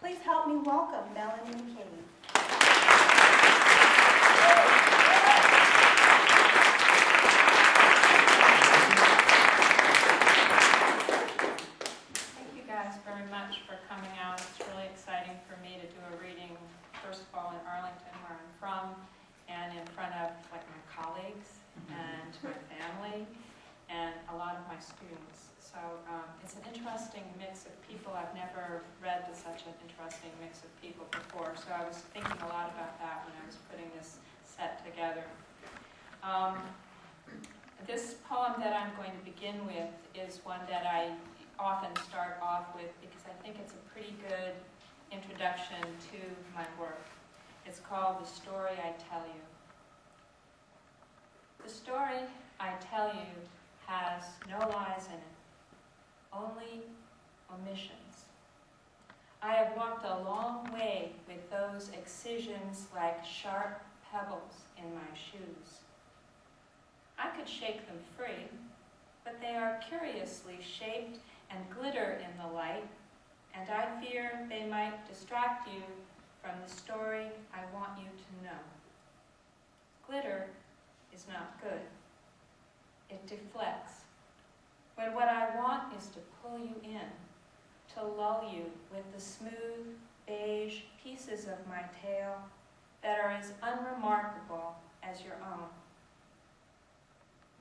Please help me welcome Melanie McCabe. Thank you guys very much for coming out. It's really exciting for me to do a reading, first of all, in Arlington, where I'm from, and in front of like my colleagues and my family and a lot of my students. So it's an interesting mix of people. I've never read such an interesting mix of people before, so I was thinking a lot about that when I was putting this set together. This poem that I'm going to begin with is one that I often start off with because I think it's a pretty good introduction to my work. It's called The Story I Tell You. The story I tell you has no lies in it, only omissions. I have walked a long way with those excisions like sharp pebbles in my shoes. I could shake them free, but they are curiously shaped and glitter in the light, and I fear they might distract you from the story I want you to know. Glitter is not good. It deflects. When what I want is to pull you in, to lull you with the smooth, beige pieces of my tale that are as unremarkable as your own.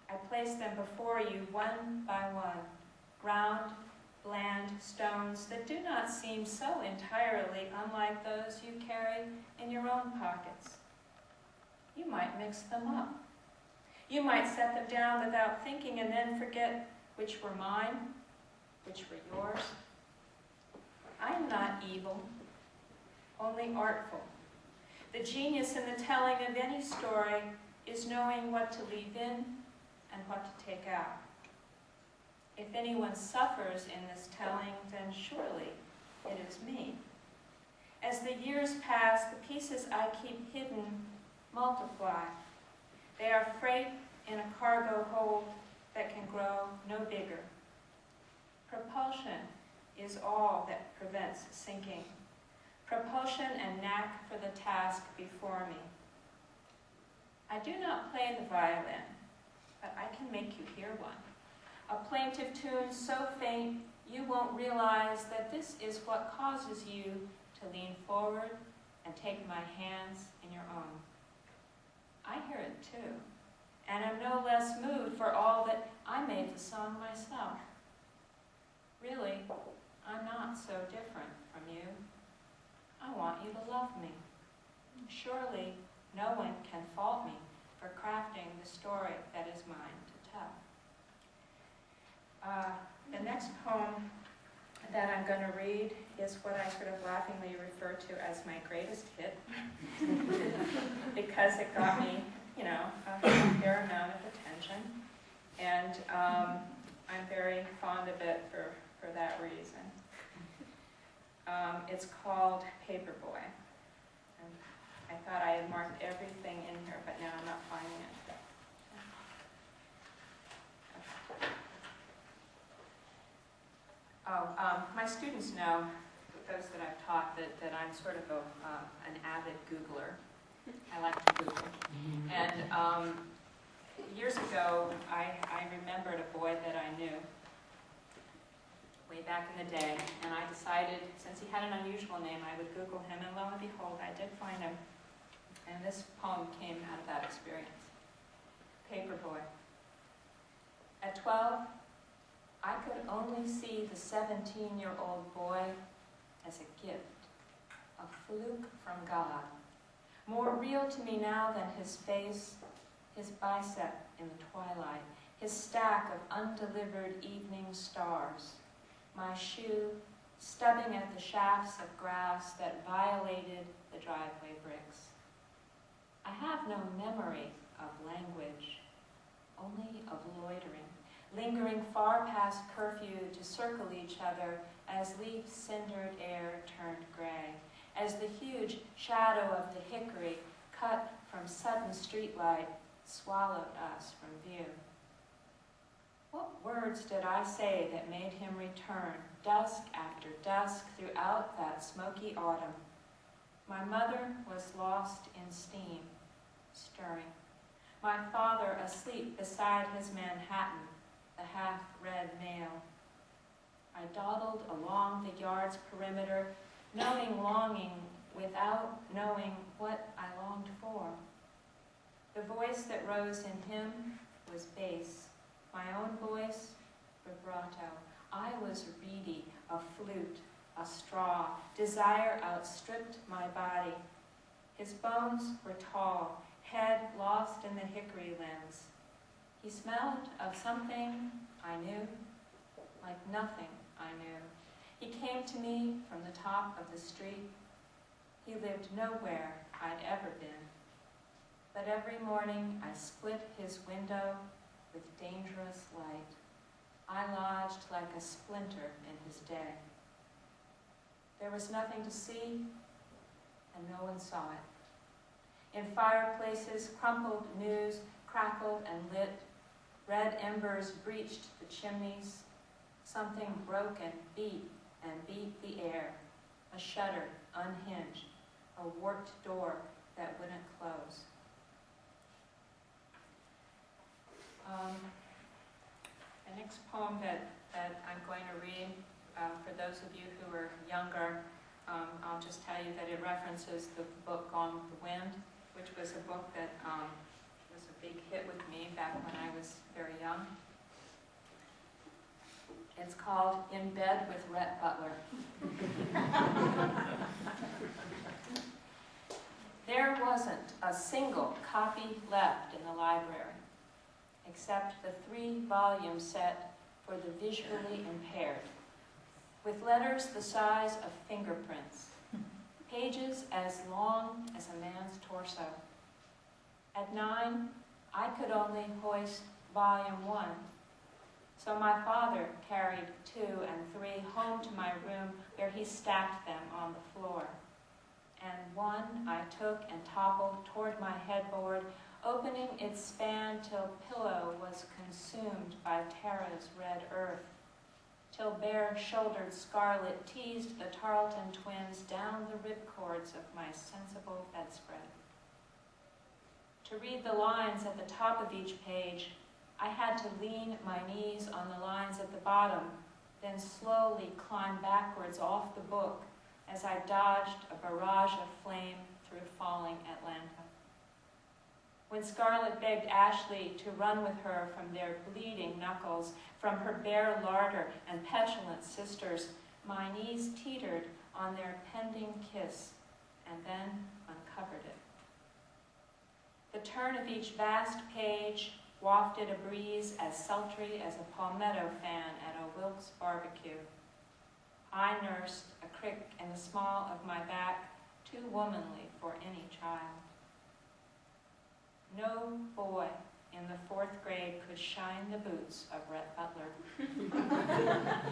I place them before you one by one, round, bland stones that do not seem so entirely unlike those you carry in your own pockets. You might mix them up. You might set them down without thinking and then forget which were mine, which were yours. I'm not evil, only artful. The genius in the telling of any story is knowing what to leave in and what to take out. If anyone suffers in this telling, then surely it is me. As the years pass, the pieces I keep hidden multiply. They are freight in a cargo hold that can grow no bigger. Propulsion is all that prevents sinking. Propulsion and knack for the task before me. I do not play the violin, but I can make you hear one. A plaintive tune so faint you won't realize that this is what causes you to lean forward and take my hands in your own. I hear it too, and am no less moved for all that I made the song myself. Really, I'm not so different from you. I want you to love me. Surely no one can fault me for crafting the story that is mine to tell. The next poem that I'm going to read is what I sort of laughingly refer to as my greatest hit because it got me, a fair amount of attention, and I'm very fond of it for that reason. It's called Paperboy. And I thought I had marked everything in here, but now I'm not finding it. My students know, those that I've taught, that I'm sort of an avid Googler. I like to Google. And years ago, I remembered a boy that I knew way back in the day, and I decided, since he had an unusual name, I would Google him, and lo and behold, I did find him. And this poem came out of that experience. Paperboy. At 12, I could only see the 17-year-old boy as a gift, a fluke from God. More real to me now than his face, his bicep in the twilight, his stack of undelivered evening stars, my shoe stubbing at the shafts of grass that violated the driveway bricks. I have no memory of language, only of loitering, lingering far past curfew to circle each other as leaf-cindered air turned gray, as the huge shadow of the hickory cut from sudden streetlight swallowed us from view. What words did I say that made him return, dusk after dusk, throughout that smoky autumn? My mother was lost in steam, stirring. My father asleep beside his Manhattan, the half-read mail. I dawdled along the yard's perimeter, knowing longing without knowing what I longed for. The voice that rose in him was bass. My own voice, vibrato. I was reedy, a flute, a straw. Desire outstripped my body. His bones were tall, head lost in the hickory limbs. He smelled of something I knew, like nothing I knew. He came to me from the top of the street. He lived nowhere I'd ever been. But every morning I split his window with dangerous light. I lodged like a splinter in his day. There was nothing to see, and no one saw it. In fireplaces, crumpled news crackled and lit. Red embers breached the chimneys. Something broken beat and beat the air. A shutter unhinged, a warped door that wouldn't close. The next poem that I'm going to read, for those of you who are younger, I'll just tell you that it references the book Gone with the Wind, which was a book that was a big hit with me back when I was very young. It's called In Bed with Rhett Butler. There wasn't a single copy left in the library, except the 3-volume set for the visually impaired, with letters the size of fingerprints, pages as long as a man's torso. At 9, I could only hoist volume 1, so my father carried 2 and 3 home to my room where he stacked them on the floor. And 1 I took and toppled toward my headboard, opening its span till pillow was consumed by Tara's red earth, till bare-shouldered Scarlet teased the Tarleton twins down the ripcords of my sensible bedspread. To read the lines at the top of each page, I had to lean my knees on the lines at the bottom, then slowly climb backwards off the book as I dodged a barrage of flame through falling Atlanta. When Scarlet begged Ashley to run with her from their bleeding knuckles, from her bare larder and petulant sisters, my knees teetered on their pending kiss and then uncovered it. The turn of each vast page wafted a breeze as sultry as a palmetto fan at a Wilkes barbecue. I nursed a crick in the small of my back, too womanly for any child. No boy in the 4th grade could shine the boots of Rhett Butler.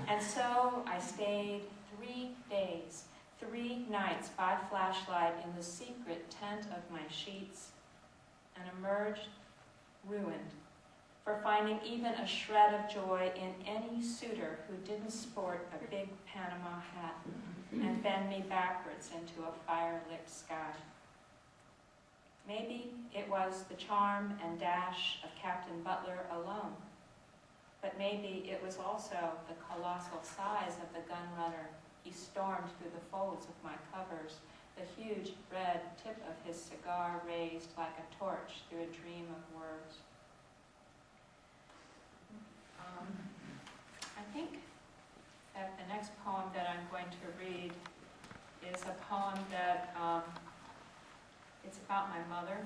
And so I stayed 3 days, 3 nights by flashlight in the secret tent of my sheets, and emerged ruined for finding even a shred of joy in any suitor who didn't sport a big Panama hat and bend me backwards into a fire-lit sky. Maybe it was the charm and dash of Captain Butler alone, but maybe it was also the colossal size of the gunrunner he stormed through the folds of my covers, the huge red tip of his cigar raised like a torch through a dream of words. I think that the next poem that I'm going to read is a poem that it's about my mother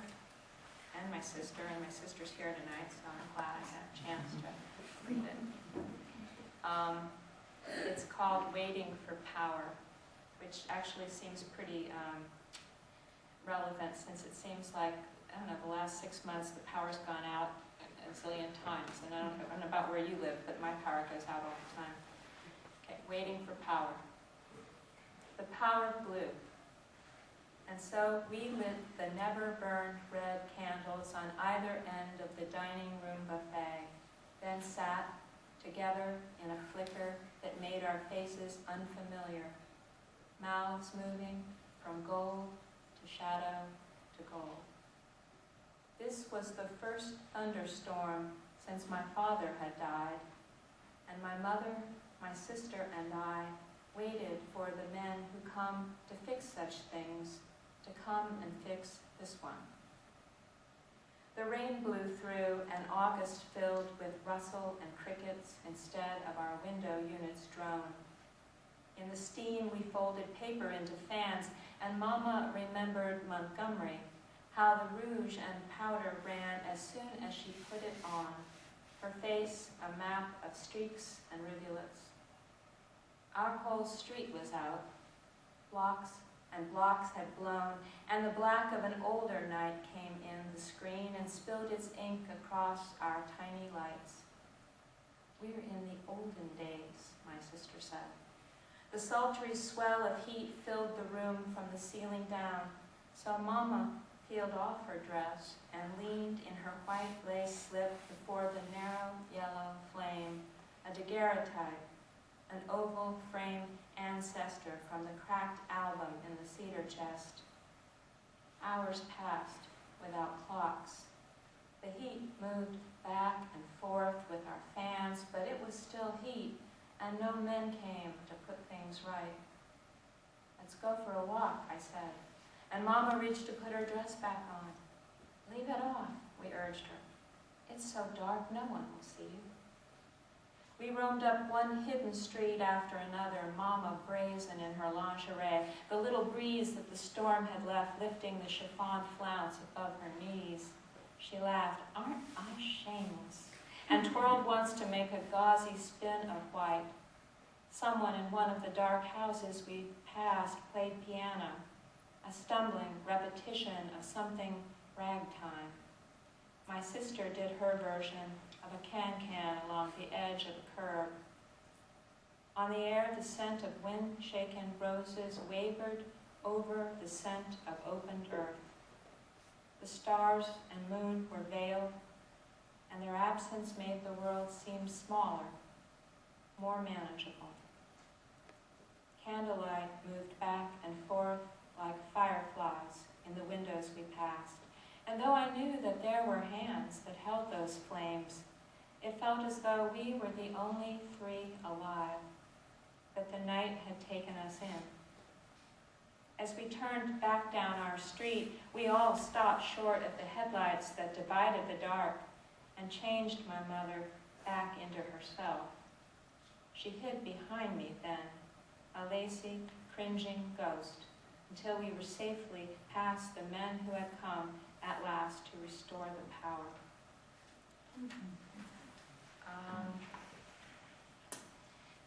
and my sister's here tonight, so I'm glad I had a chance to read it. It's called Waiting for Power, which actually seems pretty relevant, since it seems like, I don't know, the last 6 months the power's gone out a zillion times, and I don't know about where you live, but my power goes out all the time. Okay, Waiting for Power. The power blew, and so we lit the never-burned red candles on either end of the dining room buffet, then sat together in a flicker that made our faces unfamiliar, mouths moving from gold to shadow to gold. This was the first thunderstorm since my father had died, and my mother, my sister, and I waited for the men who come to fix such things to come and fix this one. The rain blew through, and August filled with rustle and crickets instead of our window unit's drone. In the steam, we folded paper into fans, and Mama remembered Montgomery, how the rouge and powder ran as soon as she put it on, her face a map of streaks and rivulets. Our whole street was out. Blocks and blocks had blown, and the black of an older night came in the screen and spilled its ink across our tiny lights. We're in the olden days, my sister said. The sultry swell of heat filled the room from the ceiling down, so Mama peeled off her dress and leaned in her white lace slip before the narrow yellow flame, a daguerreotype, an oval framed ancestor from the cracked album in the cedar chest. Hours passed without clocks. The heat moved back and forth with our fans, but it was still heat, and no men came to put things right. Let's go for a walk, I said, and Mama reached to put her dress back on. Leave it off, we urged her. It's so dark, no one will see you. We roamed up one hidden street after another, Mama brazen in her lingerie, the little breeze that the storm had left lifting the chiffon flounce above her knees. She laughed, aren't I shameless? And twirled once to make a gauzy spin of white. Someone in one of the dark houses we passed played piano, a stumbling repetition of something ragtime. My sister did her version of a can-can along the edge of a curb. On the air, the scent of wind-shaken roses wavered over the scent of opened earth. The stars and moon were veiled, and their absence made the world seem smaller, more manageable. Candlelight moved back and forth like fireflies in the windows we passed, and though I knew that there were hands that held those flames, it felt as though we were the only three alive, that the night had taken us in. As we turned back down our street, we all stopped short of the headlights that divided the dark and changed my mother back into herself. She hid behind me then, a lacy, cringing ghost, until we were safely past the men who had come at last to restore the power.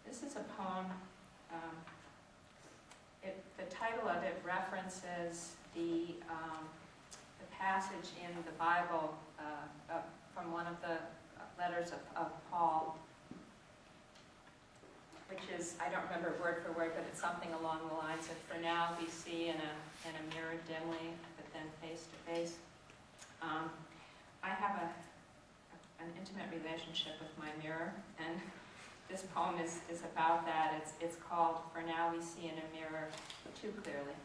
This is a poem. The title of it references the passage in the Bible from one of the letters of Paul, which is, I don't remember word for word, but it's something along the lines of, for now we see in a mirror dimly, but then face to face. I have an intimate relationship with my mirror, and this poem is about that. It's called For Now We See in a Mirror Too Clearly.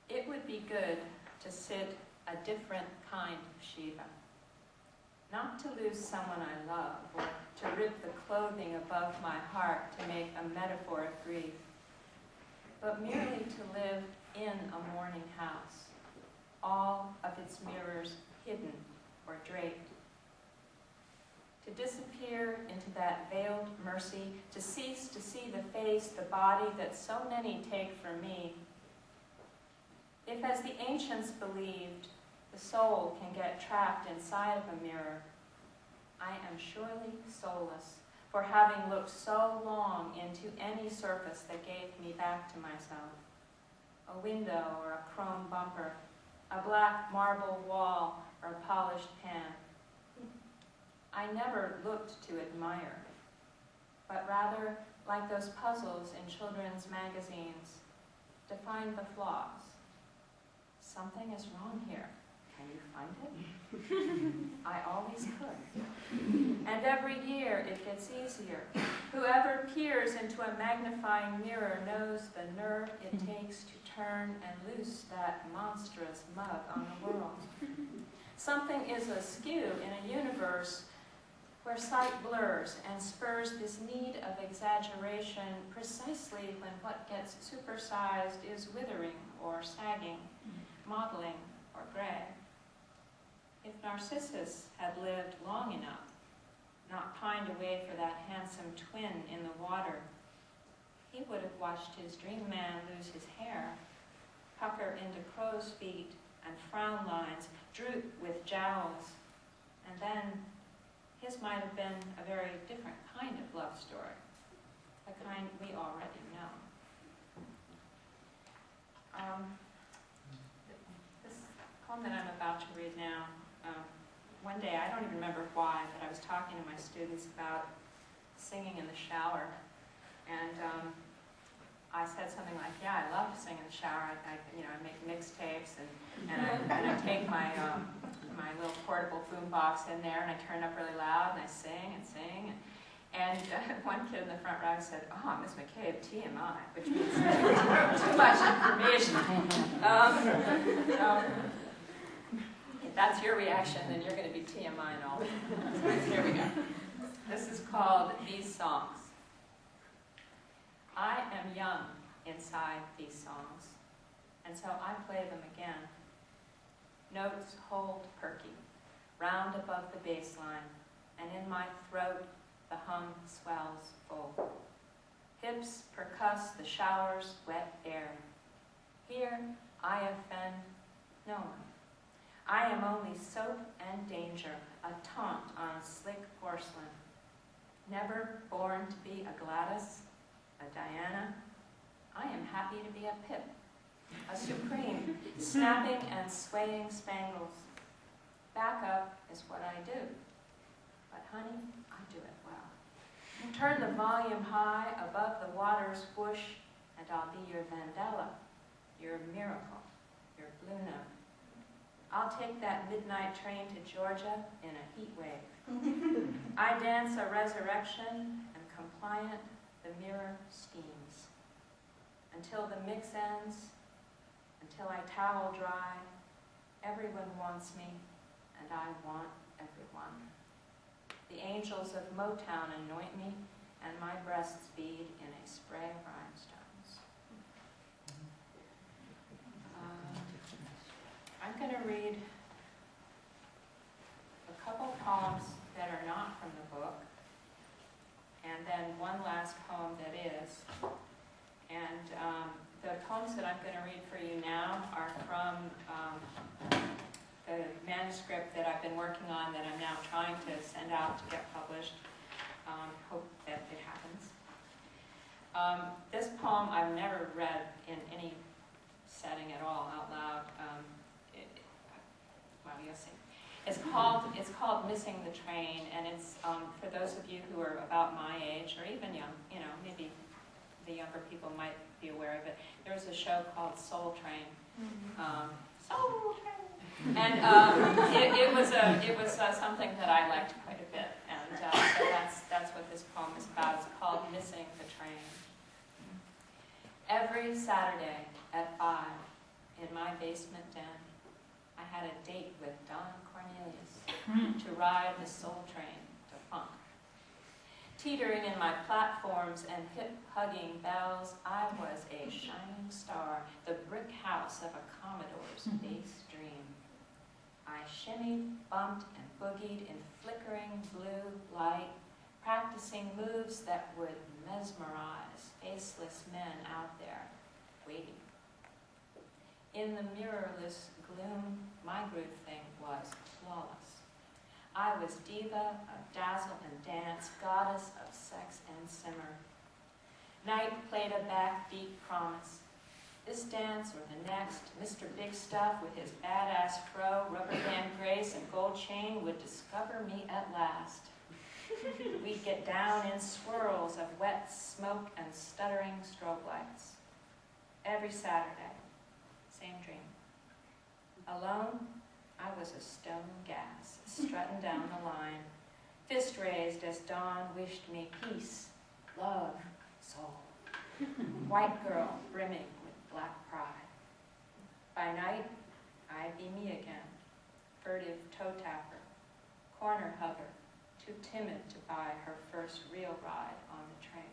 It would be good to sit a different kind of Shiva, not to lose someone I love, or to rip the clothing above my heart to make a metaphor of grief, but merely to live in a mourning house, all of its mirrors hidden or draped. To disappear into that veiled mercy, to cease to see the face, the body that so many take for me. If, as the ancients believed, the soul can get trapped inside of a mirror, I am surely soulless for having looked so long into any surface that gave me back to myself. A window or a chrome bumper, a black marble wall or a polished pan. I never looked to admire, but rather, like those puzzles in children's magazines, to find the flaws. Something is wrong here. Can you find it. I always could. And every year it gets easier. Whoever peers into a magnifying mirror knows the nerve it takes to turn and loose that monstrous mug on the world. Something is askew in a universe where sight blurs and spurs this need of exaggeration precisely when what gets supersized is withering or sagging, modeling or gray. If Narcissus had lived long enough, not pined away for that handsome twin in the water, he would have watched his dream man lose his hair, pucker into crow's feet and frown lines, droop with jowls, and then his might have been a very different kind of love story, the kind we already know. This poem that I'm about to read now, one day, I don't even remember why, but I was talking to my students about singing in the shower, and I said something like, yeah, I love to sing in the shower. I make mixtapes, and I take my my little portable boom box in there, and I turn it up really loud, and I sing and sing. And one kid in the front row said, "Oh, Miss McCabe, TMI," which means too much information. So if that's your reaction, then you're going to be TMI and all. So here we go. This is called These Songs. I am young inside these songs, and so I play them again. Notes hold perky, round above the bass line, and in my throat the hum swells full. Hips percuss the shower's wet air. Here I offend no one. I am only soap and danger, a taunt on slick porcelain. Never born to be a Gladys, a Diana, I am happy to be a Pip, a Supreme, snapping and swaying spangles. Back up is what I do. But honey, I do it well. Turn the volume high above the water's whoosh, and I'll be your Vandella, your miracle, your Blue Note. I'll take that midnight train to Georgia in a heat wave. I dance a resurrection, and compliant, the mirror steams. Until the mix ends, until I towel dry, everyone wants me, and I want everyone. The angels of Motown anoint me, and my breasts bead in a spray of rhinestones. I'm going to read a couple poems that are not from the book, and then one last poem that is. And the poems that I'm going to read for you now are from the manuscript that I've been working on that I'm now trying to send out to get published. Hope that it happens. This poem I've never read in any setting at all out loud. Well, you'll see. It's called Missing the Train, and it's for those of you who are about my age, or even young, maybe the younger people might be aware of it. There's a show called Soul Train. Soul Train. And it was something that I liked quite a bit, and so that's what this poem is about. It's called Missing the Train. Every Saturday at 5 in my basement den, I had a date with Don Cornelius to ride the soul train to funk. Teetering in my platforms and hip-hugging bells, I was a shining star, the brick house of a Commodore's bass dream. I shimmied, bumped, and boogied in flickering blue light, practicing moves that would mesmerize faceless men out there, waiting. In the mirrorless gloom, my groove thing was flawless. I was diva of dazzle and dance, goddess of sex and simmer. Night played a backbeat promise. This dance or the next, Mr. Big Stuff with his badass fro, rubber band grace, and gold chain would discover me at last. We'd get down in swirls of wet smoke and stuttering strobe lights. Every Saturday, same dream. Alone, I was a stone gas, strutting down the line, fist raised as Dawn wished me peace, love, soul. White girl brimming with black pride. By night, I'd be me again, furtive toe tapper, corner hugger, too timid to buy her first real ride on the train.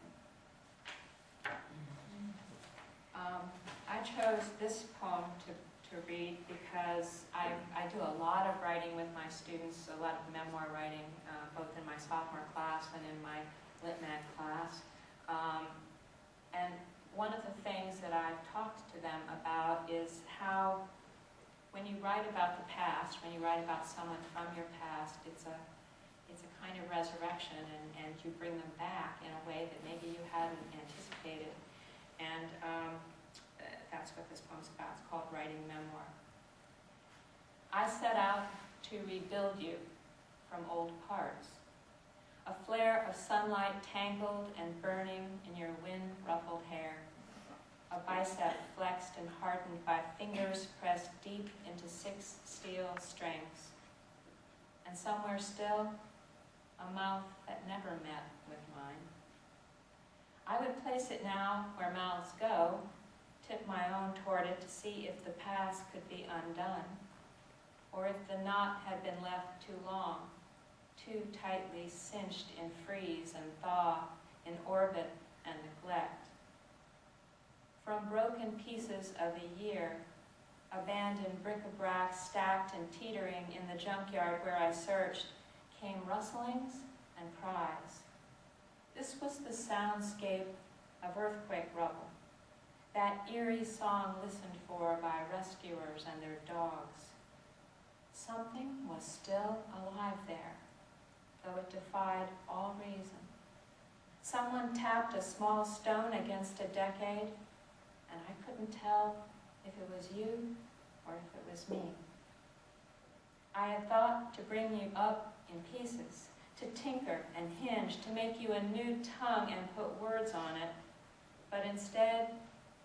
I chose this poem to read because I do a lot of writing with my students, a lot of memoir writing, both in my sophomore class and in my Lit Mag class. And one of the things that I've talked to them about is how when you write about the past, when you write about someone from your past, it's a kind of resurrection, and you bring them back in a way that maybe you hadn't anticipated. And that's what this poem's about. It's called Writing Memoir. I set out to rebuild you from old parts. A flare of sunlight tangled and burning in your wind-ruffled hair. A bicep flexed and hardened by fingers pressed deep into 6 steel strings. And somewhere still, a mouth that never met with mine. I would place it now where mouths go, tip my own toward it to see if the past could be undone, or if the knot had been left too long, too tightly cinched in freeze and thaw, in orbit and neglect. From broken pieces of a year, abandoned bric-a-brac stacked and teetering in the junkyard where I searched, came rustlings and cries. This was the soundscape of earthquake rubble, that eerie song listened for by rescuers and their dogs. Something was still alive there, though it defied all reason. Someone tapped a small stone against a decade, and I couldn't tell if it was you or if it was me. I had thought to bring you up in pieces, to tinker and hinge, to make you a new tongue and put words on it, but instead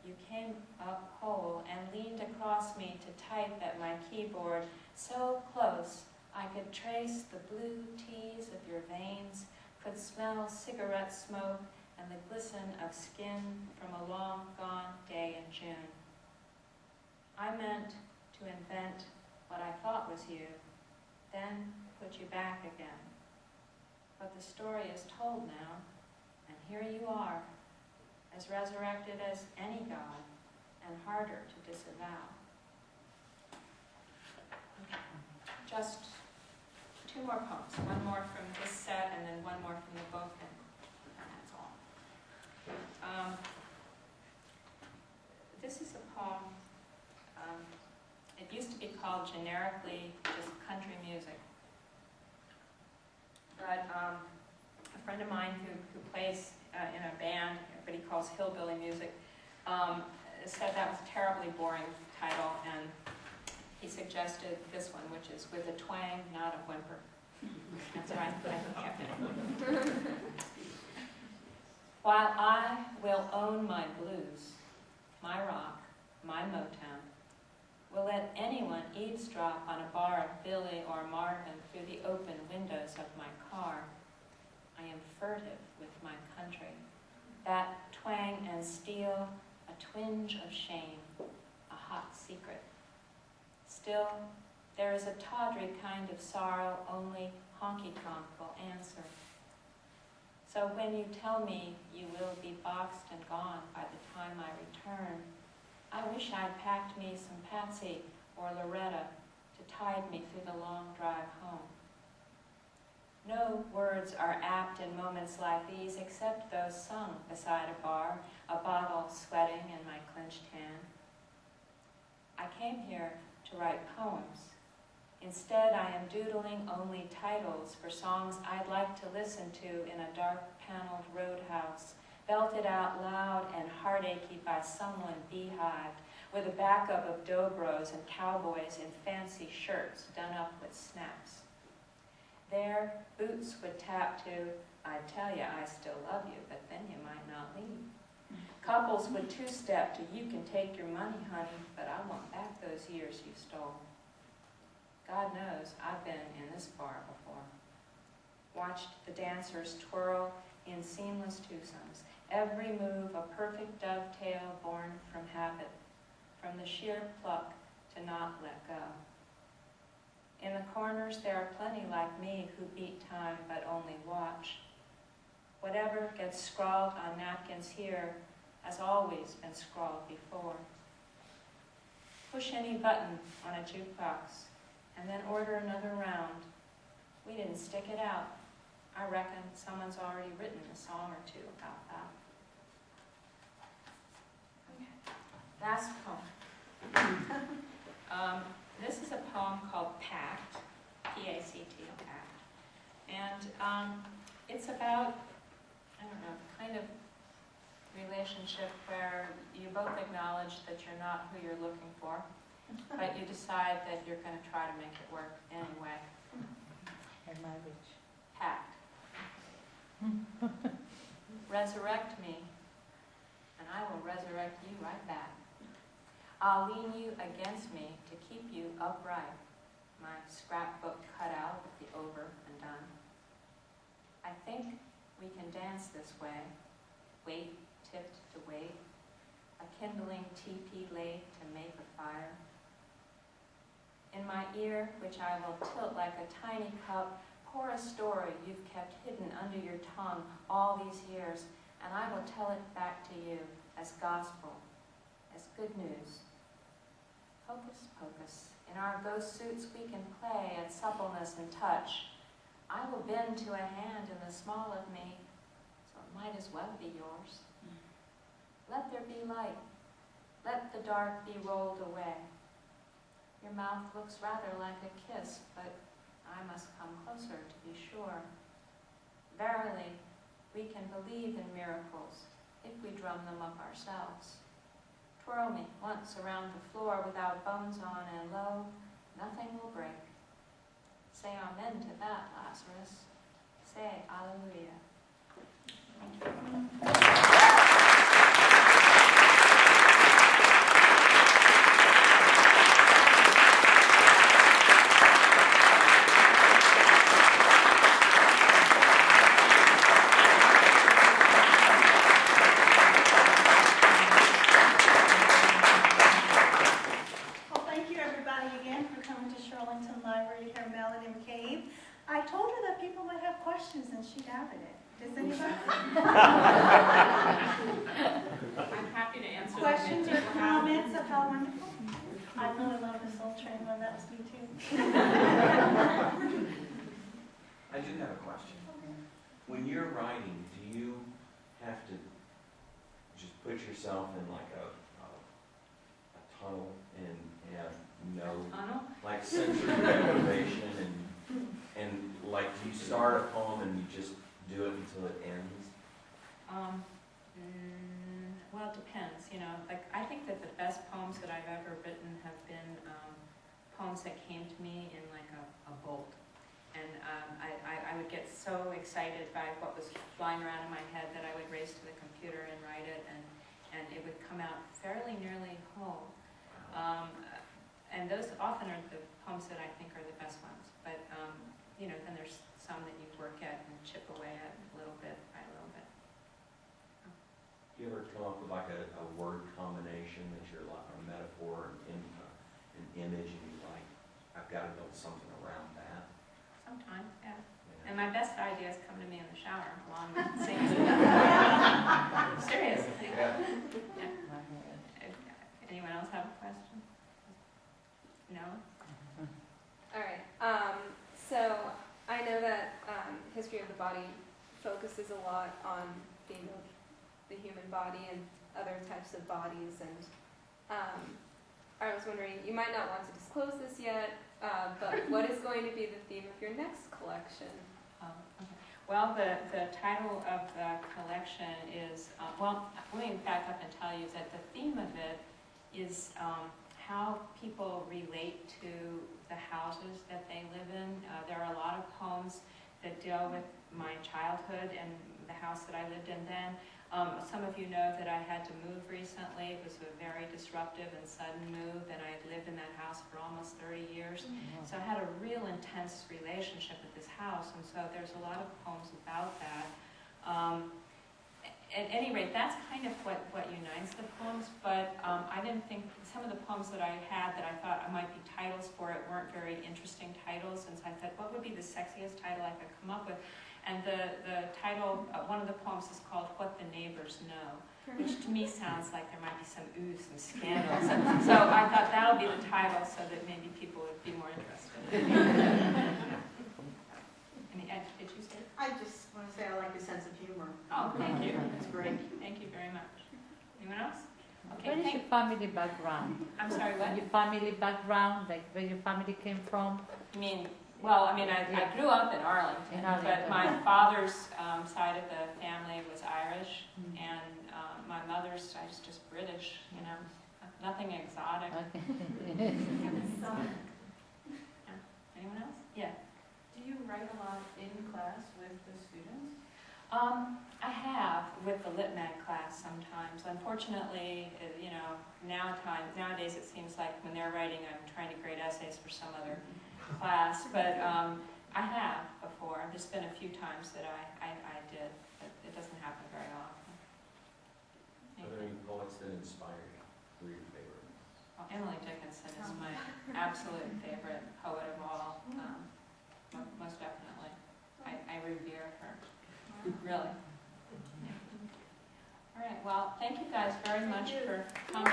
you came up whole and leaned across me to type at my keyboard, so close I could trace the blue tees of your veins, could smell cigarette smoke and the glisten of skin from a long-gone day in June. I meant to invent what I thought was you, then put you back again. But the story is told now, and here you are, as resurrected as any god, and harder to disavow. Okay. Just 2 more poems, one more from this set and then one more from the book, and that's all. This is a poem, it used to be called generically just country music. But a friend of mine who plays in a band, what he calls Hillbilly music, said that was a terribly boring title, and he suggested this one, which is with a twang, not a whimper. That's right, I kept it. While I will own my blues, my rock, my Motown, will let anyone eavesdrop on a bar of Billy or Marvin through the open windows of my car, I am furtive with my country. That twang and steel, a twinge of shame, a hot secret. Still, there is a tawdry kind of sorrow only honky-tonk will answer. So when you tell me you will be boxed and gone by the time I return, I wish I'd packed me some Patsy or Loretta to tide me through the long drive home. No words are apt in moments like these except those sung beside a bar, a bottle sweating in my clenched hand. I came here to write poems. Instead, I am doodling only titles for songs I'd like to listen to in a dark-paneled roadhouse, belted out loud and heartachy by someone beehived, with a backup of dobros and cowboys in fancy shirts done up with snaps. There, boots would tap to, I'd tell you I still love you, but then you might not leave. Couples would two-step to, you can take your money, honey, but I want back those years you stole. God knows I've been in this bar before. Watched the dancers twirl in seamless twosomes, every move a perfect dovetail born from habit, from the sheer pluck to not let go. In the corners there are plenty like me who beat time but only watch. Whatever gets scrawled on napkins here has always been scrawled before. Push any button on a jukebox and then order another round. We didn't stick it out. I reckon someone's already written a song or two about that. Okay. Last poem. This is a poem called Pact, P-A-C-T, Pact. And it's about, I don't know, kind of relationship where you both acknowledge that you're not who you're looking for, but you decide that you're going to try to make it work anyway. And my reach. Pact. Resurrect me, and I will resurrect you right back. I'll lean you against me to keep you upright, my scrapbook cut out with the over and done. I think we can dance this way, weight tipped to weight, a kindling teepee laid to make a fire. In my ear, which I will tilt like a tiny cup, pour a story you've kept hidden under your tongue all these years, and I will tell it back to you as gospel, as good news. Hocus pocus, in our ghost suits we can play at suppleness and touch. I will bend to a hand in the small of me, so it might as well be yours. Let there be light. Let the dark be rolled away. Your mouth looks rather like a kiss, but I must come closer to be sure. Verily, we can believe in miracles if we drum them up ourselves. Twirl me once around the floor without bones on, and lo, nothing will break. Say amen to that, Lazarus. Say alleluia. Thank you. Well, thank you everybody again for coming to Shirlington Library to hear Melanie McCabe. I told her that people might have questions and she doubted it. Does anybody? I'm happy to answer Questions or comments of how wonderful? I really love this old train one. That was me too. I do have a question. When you're writing, do you have to just put yourself in like a tunnel and know, Tunnel? like sensory deprivation, and like do you start a poem and you just do it until it ends? Well, it depends, you know. Like, I think that the best poems that I've ever written have been poems that came to me in like a bolt. And I would get so excited by what was flying around in my head that I would race to the computer and write it, and it would come out fairly nearly whole. And those often are the poems that I think are the best ones. But, you know, then there's some that you work at and chip away at a little bit by a little bit. Do you ever come up with like a word combination that you're like, or a metaphor, an image, and you're like, I've got to build something around that? Sometimes, yeah. Yeah. And my best ideas come to me in the shower along with singing. Serious. Yeah. Anyone else have a question? No? All right. So I know that History of the Body focuses a lot on theme of the human body and other types of bodies, and I was wondering, you might not want to disclose this yet, but what is going to be the theme of your next collection? Okay. Well, the title of the collection is, well, let me back up and tell you that the theme of it is how people relate to the houses that they live in. There are a lot of poems that deal with my childhood and the house that I lived in then. Some of you know that I had to move recently. It was a very disruptive and sudden move, and I had lived in that house for almost 30 years. So I had a real intense relationship with this house, and so there's a lot of poems about that. At any rate, that's kind of what unites the poems, but I didn't think, some of the poems that I had that I thought might be titles for it weren't very interesting titles, and so I thought, what would be the sexiest title I could come up with? And the title, one of the poems is called What the Neighbors Know, which to me sounds like there might be some some scandal. So I thought that'll be the title so that maybe people would be more interested. Did you say? I just want to say I like your sense of humor. Oh, thank you. It's great. Thank you very much. Anyone else? What is your family background? I'm sorry, what? Your family background, like where your family came from? I mean, well, I grew up in Arlington, but my father's side of the family was Irish, and my mother's side is just British, you know, nothing exotic. Okay. Yeah. Anyone else? Yeah. Do you write a lot in class with the students? I have with the Lit Mag class sometimes. Unfortunately, you know, nowadays it seems like when they're writing, I'm trying to grade essays for some other class, but I have before. There's been a few times that I did, but it doesn't happen very often. Are there any poets that inspire you? Who are your favorite? Well, Emily Dickinson is my absolute favorite poet of all. Most definitely. I revere her. Really. Yeah. All right, well, thank you guys very much for coming.